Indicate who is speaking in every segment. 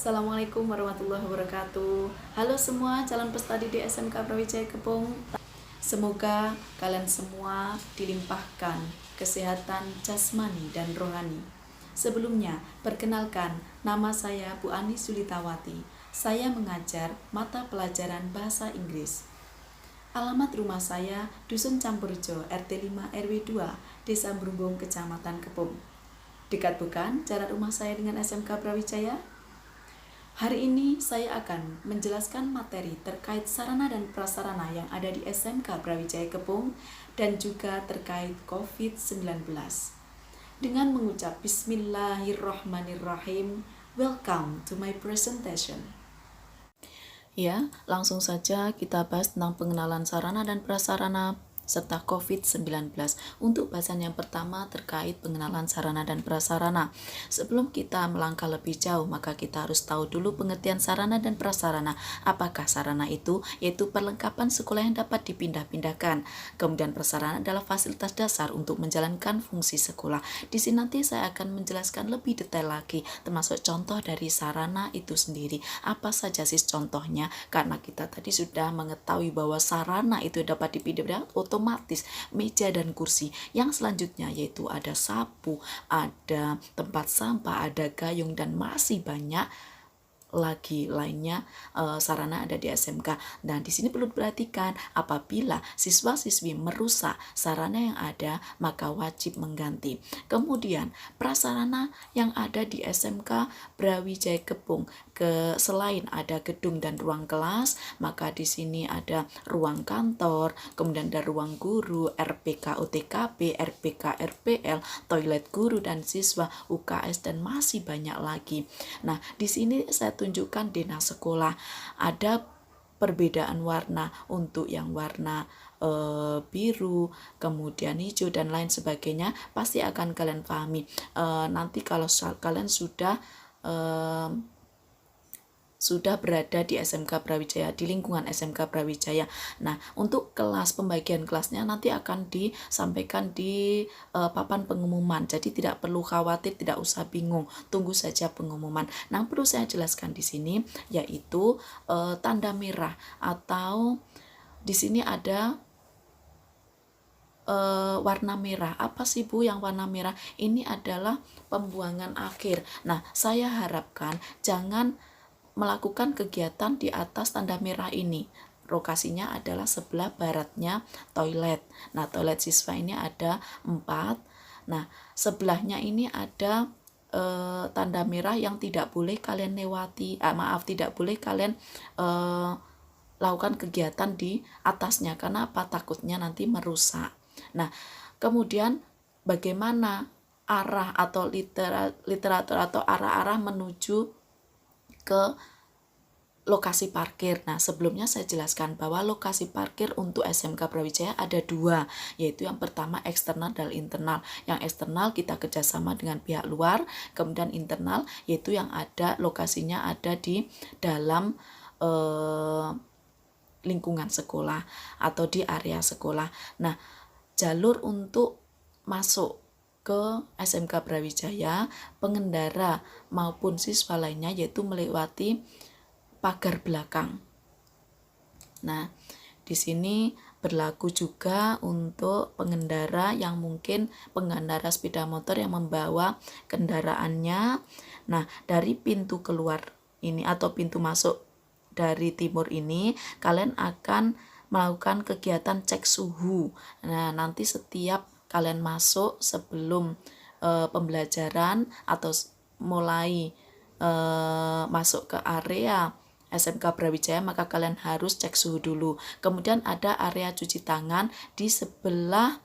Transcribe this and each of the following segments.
Speaker 1: Assalamualaikum warahmatullahi wabarakatuh. Halo semua calon peserta didik SMK Brawijaya Kepung. Semoga kalian semua dilimpahkan kesehatan jasmani dan rohani. Sebelumnya, perkenalkan, nama saya Bu Ani Sulitawati. Saya mengajar mata pelajaran bahasa Inggris. Alamat rumah saya Dusun Campurjo, RT 5 RW 2, Desa Brumbung, Kecamatan Kepung. Dekat bukan jarak rumah saya dengan SMK Brawijaya? Hari ini saya akan menjelaskan materi terkait sarana dan prasarana yang ada di SMK Brawijaya Kepung dan juga terkait COVID-19. Dengan mengucap Bismillahirrahmanirrahim, welcome to my presentation. Ya, langsung saja kita bahas tentang pengenalan sarana dan prasarana serta COVID-19. Untuk bahasan yang pertama terkait pengenalan sarana dan prasarana. Sebelum kita melangkah lebih jauh, maka kita harus tahu dulu pengertian sarana dan prasarana. Apakah sarana itu? Yaitu perlengkapan sekolah yang dapat dipindah-pindahkan. Kemudian prasarana adalah fasilitas dasar untuk menjalankan fungsi sekolah. Di sini nanti saya akan menjelaskan lebih detail lagi, termasuk contoh dari sarana itu sendiri. Apa saja sih contohnya? Karena kita tadi sudah mengetahui bahwa sarana itu dapat dipindah-pindahkan, otomatis meja dan kursi. Yang selanjutnya yaitu ada sapu, ada tempat sampah, ada gayung, dan masih banyak lagi lainnya sarana ada di SMK. Dan di sini perlu diperhatikan, apabila siswa-siswi merusak sarana yang ada, maka wajib mengganti. Kemudian prasarana yang ada di SMK Brawijaya Kepung, selain ada gedung dan ruang kelas, maka di sini ada ruang kantor, kemudian ada ruang guru, RPK UTKB, RPK RPL, toilet guru dan siswa, UKS, dan masih banyak lagi. Nah, di sini saya tunjukkan denah sekolah. Ada perbedaan warna, untuk yang warna biru, kemudian hijau, dan lain sebagainya, pasti akan kalian pahami nanti kalau kalian sudah berada di SMK Brawijaya, di lingkungan SMK Brawijaya. Nah, untuk kelas, pembagian kelasnya nanti akan disampaikan di papan pengumuman. Jadi tidak perlu khawatir, tidak usah bingung, tunggu saja pengumuman. Nah, perlu saya jelaskan di sini yaitu tanda merah, atau di sini ada warna merah. Apa sih Bu yang warna merah? Ini adalah pembuangan akhir. Nah, saya harapkan jangan melakukan kegiatan di atas tanda merah ini. Lokasinya adalah sebelah baratnya toilet. Nah, toilet siswa ini ada 4. Nah, sebelahnya ini ada tanda merah yang tidak boleh kalian lewati. Tidak boleh kalian lakukan kegiatan di atasnya. Karena apa? Takutnya nanti merusak. Nah, kemudian bagaimana arah atau literatur atau arah-arah menuju ke lokasi parkir. Nah, sebelumnya saya jelaskan bahwa lokasi parkir untuk SMK Brawijaya ada 2, yaitu yang pertama eksternal dan internal. Yang eksternal kita kerjasama dengan pihak luar, kemudian internal yaitu yang ada lokasinya ada di dalam lingkungan sekolah atau di area sekolah. Nah, jalur untuk masuk ke SMK Brawijaya, pengendara maupun siswa lainnya yaitu melewati pagar belakang. Nah, di sini berlaku juga untuk pengendara yang mungkin pengendara sepeda motor yang membawa kendaraannya. Nah, dari pintu keluar ini atau pintu masuk dari timur ini, kalian akan melakukan kegiatan cek suhu. Nah, nanti setiap kalian masuk sebelum pembelajaran atau mulai masuk ke area SMK Brawijaya, maka kalian harus cek suhu dulu. Kemudian ada area cuci tangan di sebelah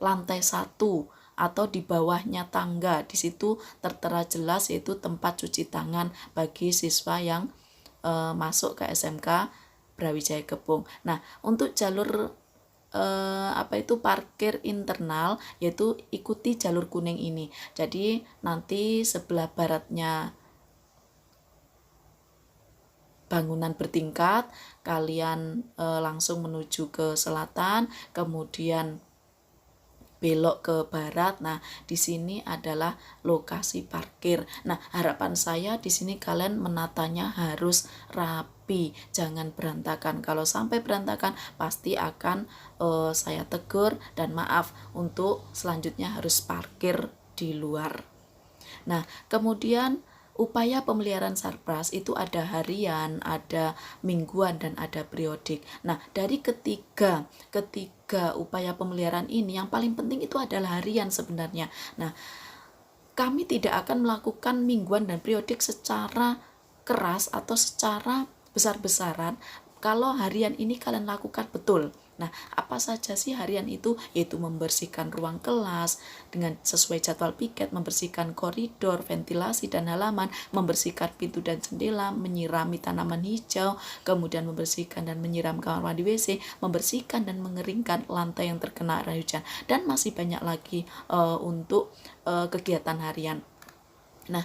Speaker 1: lantai 1 atau di bawahnya tangga. Di situ tertera jelas yaitu tempat cuci tangan bagi siswa yang masuk ke SMK Brawijaya Kepung. Nah, untuk jalur parkir internal yaitu ikuti jalur kuning ini. Jadi nanti sebelah baratnya bangunan bertingkat, kalian langsung menuju ke selatan, kemudian belok ke barat. Nah, di sini adalah lokasi parkir. Nah, harapan saya di sini kalian menatanya harus rapi, jangan berantakan. Kalau sampai berantakan, pasti akan saya tegur dan maaf untuk selanjutnya harus parkir di luar. Nah, kemudian upaya pemeliharaan sarpras itu ada harian, ada mingguan, dan ada periodik. Nah, dari ketiga upaya pemeliharaan ini yang paling penting itu adalah harian sebenarnya. Nah, kami tidak akan melakukan mingguan dan periodik secara keras atau secara besar-besaran kalau harian ini kalian lakukan betul. Nah, apa saja sih harian itu? Yaitu membersihkan ruang kelas dengan sesuai jadwal piket, membersihkan koridor, ventilasi dan halaman, membersihkan pintu dan jendela, menyirami tanaman hijau, kemudian membersihkan dan menyiram kamar mandi WC, membersihkan dan mengeringkan lantai yang terkena air hujan, dan masih banyak lagi untuk kegiatan harian. Nah,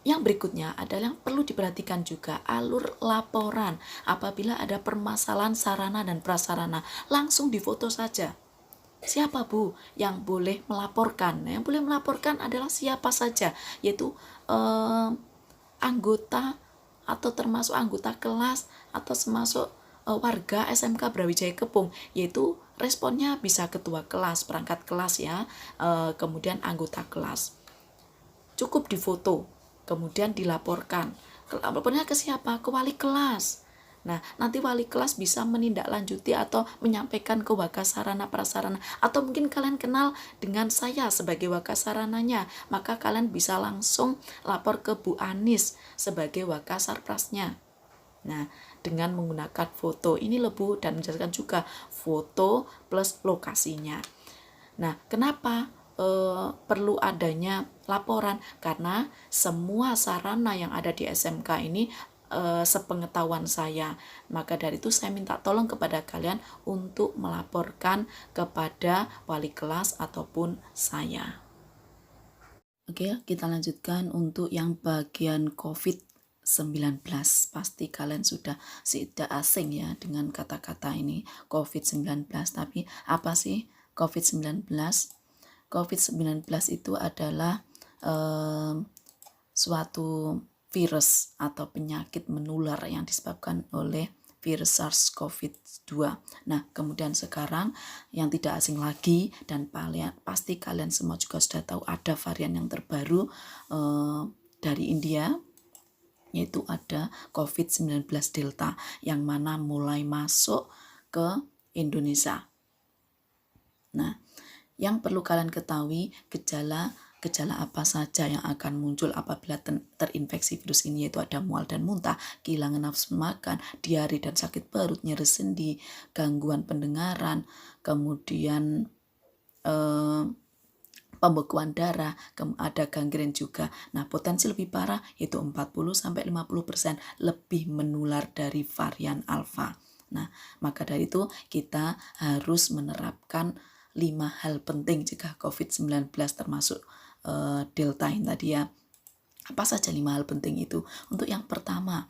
Speaker 1: yang berikutnya adalah yang perlu diperhatikan juga alur laporan. Apabila ada permasalahan sarana dan prasarana, langsung difoto saja. Siapa Bu yang boleh melaporkan? Yang boleh melaporkan adalah siapa saja, yaitu anggota atau termasuk anggota kelas atau termasuk warga SMK Brawijaya Kepung, yaitu responnya bisa ketua kelas, perangkat kelas ya, kemudian anggota kelas. Cukup difoto, kemudian dilaporkan. Lapornya ke siapa? Ke wali kelas. Nah, nanti wali kelas bisa menindaklanjuti atau menyampaikan ke Wakasarana Prasarana, atau mungkin kalian kenal dengan saya sebagai Wakasarananya, maka kalian bisa langsung lapor ke Bu Anis sebagai Wakasarprasnya. Nah, dengan menggunakan foto ini Bu, dan menjelaskan juga foto plus lokasinya. Nah, kenapa perlu adanya laporan? Karena semua sarana yang ada di SMK ini sepengetahuan saya, maka dari itu saya minta tolong kepada kalian untuk melaporkan kepada wali kelas ataupun saya. Oke, kita lanjutkan untuk yang bagian COVID-19. Pasti kalian sudah tidak asing ya dengan kata-kata ini COVID-19. Tapi apa sih COVID-19? COVID-19 itu adalah suatu virus atau penyakit menular yang disebabkan oleh virus SARS-CoV-2. Nah, kemudian sekarang yang tidak asing lagi dan pasti kalian semua juga sudah tahu ada varian yang terbaru dari India, yaitu ada COVID-19 Delta yang mana mulai masuk ke Indonesia. Nah, yang perlu kalian ketahui gejala apa saja yang akan muncul apabila terinfeksi virus ini, yaitu ada mual dan muntah, kehilangan nafsu makan, diare dan sakit perut, nyeri sendi, gangguan pendengaran, kemudian pembekuan darah, ada gangren juga. Nah, potensi lebih parah yaitu 40-50% lebih menular dari varian alfa. Nah, maka dari itu kita harus menerapkan 5 hal penting jika COVID-19 termasuk Delta ini tadi ya. Apa saja 5 hal penting itu? Untuk yang pertama,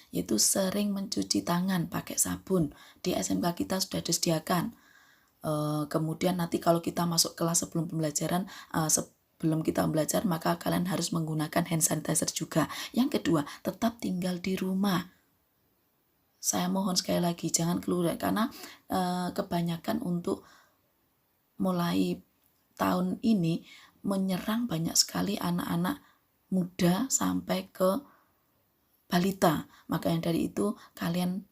Speaker 1: yaitu sering mencuci tangan pakai sabun. Di SMK kita sudah disediakan. Kemudian nanti kalau kita masuk kelas sebelum pembelajaran, sebelum kita belajar, maka kalian harus menggunakan hand sanitizer juga. Yang kedua, tetap tinggal di rumah. Saya mohon sekali lagi jangan keluar, karena kebanyakan untuk mulai tahun ini menyerang banyak sekali anak-anak muda sampai ke balita. Makanya dari itu kalian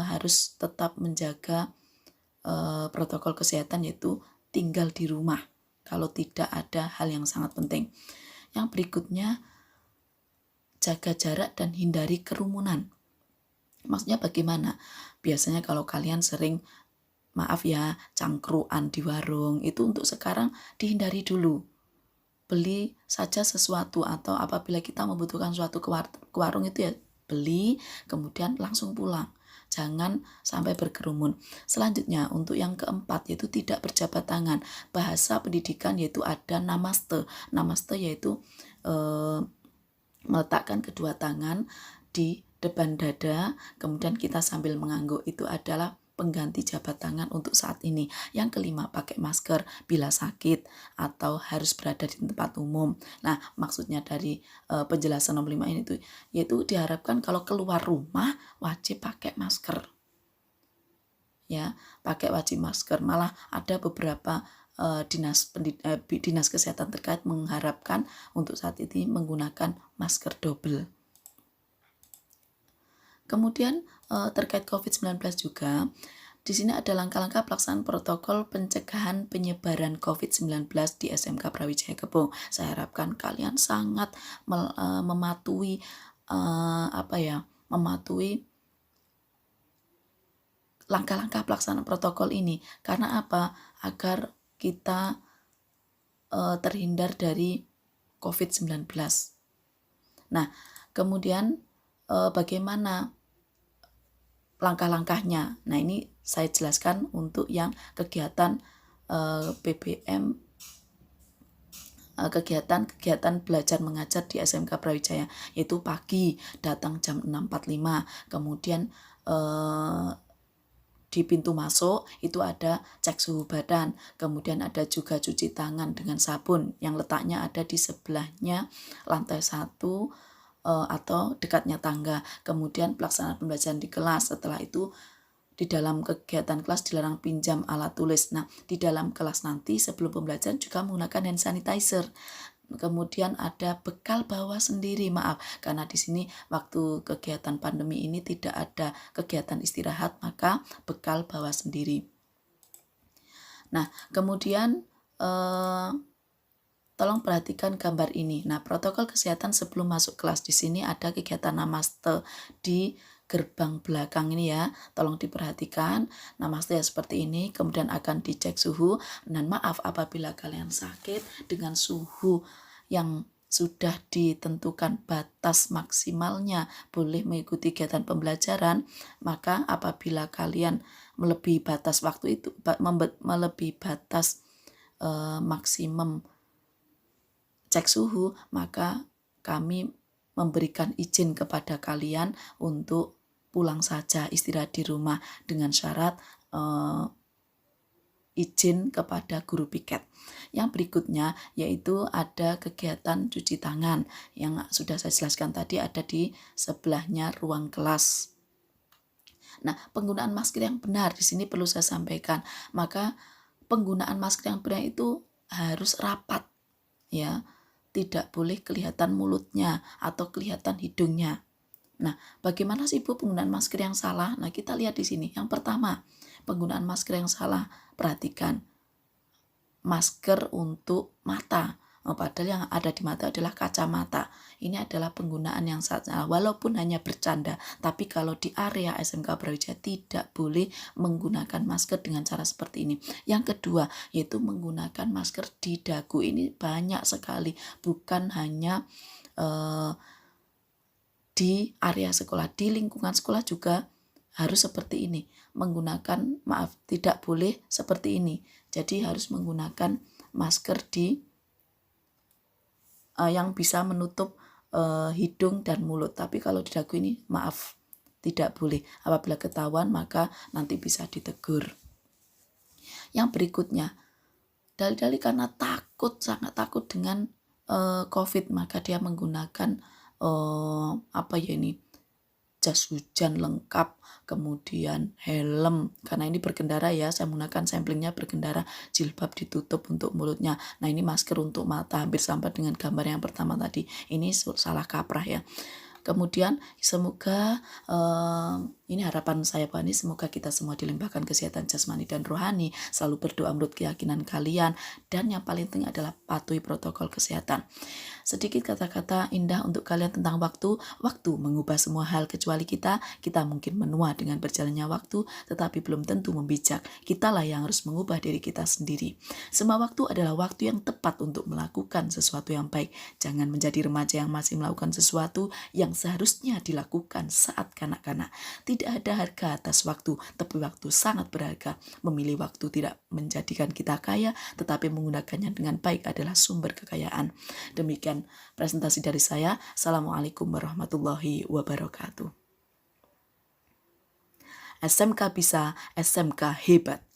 Speaker 1: harus tetap menjaga protokol kesehatan, yaitu tinggal di rumah kalau tidak ada hal yang sangat penting. Yang berikutnya, jaga jarak dan hindari kerumunan. Maksudnya bagaimana? Biasanya kalau kalian sering, maaf ya, cangkruan di warung, itu untuk sekarang dihindari dulu. Beli saja sesuatu, atau apabila kita membutuhkan sesuatu ke warung itu ya beli, kemudian langsung pulang. Jangan sampai berkerumun. Selanjutnya, untuk yang keempat, yaitu tidak berjabat tangan. Bahasa pendidikan yaitu ada namaste. Namaste yaitu meletakkan kedua tangan di depan dada, kemudian kita sambil mengangguk, itu adalah pengganti jabat tangan untuk saat ini. Yang kelima, pakai masker bila sakit atau harus berada di tempat umum. Nah, maksudnya dari penjelasan nomor 5 ini tuh, yaitu diharapkan kalau keluar rumah wajib pakai masker. Ya, pakai wajib masker. Malah ada beberapa dinas kesehatan terkait mengharapkan untuk saat ini menggunakan masker double. Kemudian terkait COVID-19 juga, di sini ada langkah-langkah pelaksanaan protokol pencegahan penyebaran COVID-19 di SMK Brawijaya Gembong. Saya harapkan kalian sangat mematuhi langkah-langkah pelaksanaan protokol ini. Karena apa? Agar kita terhindar dari COVID-19. Nah, kemudian bagaimana langkah-langkahnya? Nah, ini saya jelaskan untuk yang kegiatan PBM, kegiatan belajar mengajar di SMK Brawijaya, yaitu pagi datang jam 6.45, kemudian di pintu masuk itu ada cek suhu badan, kemudian ada juga cuci tangan dengan sabun yang letaknya ada di sebelahnya lantai 1 atau dekatnya tangga. Kemudian pelaksanaan pembelajaran di kelas. Setelah itu di dalam kegiatan kelas dilarang pinjam alat tulis. Nah, di dalam kelas nanti sebelum pembelajaran juga menggunakan hand sanitizer. Kemudian ada bekal bawa sendiri, maaf, karena di sini waktu kegiatan pandemi ini tidak ada kegiatan istirahat, maka bekal bawa sendiri. Nah, kemudian tolong perhatikan gambar ini. Nah, protokol kesehatan sebelum masuk kelas, di sini ada kegiatan namaste di gerbang belakang ini ya. Tolong diperhatikan, namaste ya seperti ini, kemudian akan dicek suhu. Dan maaf apabila kalian sakit dengan suhu yang sudah ditentukan batas maksimalnya boleh mengikuti kegiatan pembelajaran, maka apabila kalian melebihi batas waktu itu, melebihi batas maksimum cek suhu, maka kami memberikan izin kepada kalian untuk pulang saja, istirahat di rumah dengan syarat izin kepada guru piket. Yang berikutnya yaitu ada kegiatan cuci tangan yang sudah saya jelaskan tadi, ada di sebelahnya ruang kelas. Nah, penggunaan masker yang benar di sini perlu saya sampaikan. Maka penggunaan masker yang benar itu harus rapat, ya, tidak boleh kelihatan mulutnya atau kelihatan hidungnya. Nah, bagaimana sih Bu penggunaan masker yang salah? Nah, kita lihat di sini. Yang pertama, penggunaan masker yang salah. Perhatikan, masker untuk mata. Padahal yang ada di mata adalah kacamata. Ini adalah penggunaan yang salah, walaupun hanya bercanda. Tapi kalau di area SMK Brawijaya tidak boleh menggunakan masker dengan cara seperti ini. Yang kedua, yaitu menggunakan masker di dagu. Ini banyak sekali, bukan hanya di area sekolah, di lingkungan sekolah juga harus seperti ini. Tidak boleh seperti ini. Jadi harus menggunakan masker di yang bisa menutup hidung dan mulut. Tapi kalau di dagu ini maaf, tidak boleh. Apabila ketahuan maka nanti bisa ditegur. Yang berikutnya, dalih-dalih karena sangat takut dengan COVID, maka dia menggunakan jas hujan lengkap, kemudian helm, karena ini berkendara ya, saya menggunakan samplingnya berkendara, jilbab ditutup untuk mulutnya. Nah, ini masker untuk mata, hampir sama dengan gambar yang pertama tadi. Ini salah kaprah ya. Kemudian semoga ini harapan saya Pak, semoga kita semua dilimpahkan kesehatan jasmani dan rohani, selalu berdoa menurut keyakinan kalian, dan yang paling penting adalah patuhi protokol kesehatan. Sedikit kata-kata indah untuk kalian tentang waktu. Waktu mengubah semua hal kecuali kita. Kita mungkin menua dengan berjalannya waktu, tetapi belum tentu membijak. Kitalah yang harus mengubah diri kita sendiri. Semua waktu adalah waktu yang tepat untuk melakukan sesuatu yang baik. Jangan menjadi remaja yang masih melakukan sesuatu yang seharusnya dilakukan saat kanak-kanak. Tidak ada harga atas waktu, tapi waktu sangat berharga. Memilih waktu tidak menjadikan kita kaya, tetapi menggunakannya dengan baik adalah sumber kekayaan. Demikian presentasi dari saya. Assalamualaikum warahmatullahi wabarakatuh. SMK bisa, SMK hebat.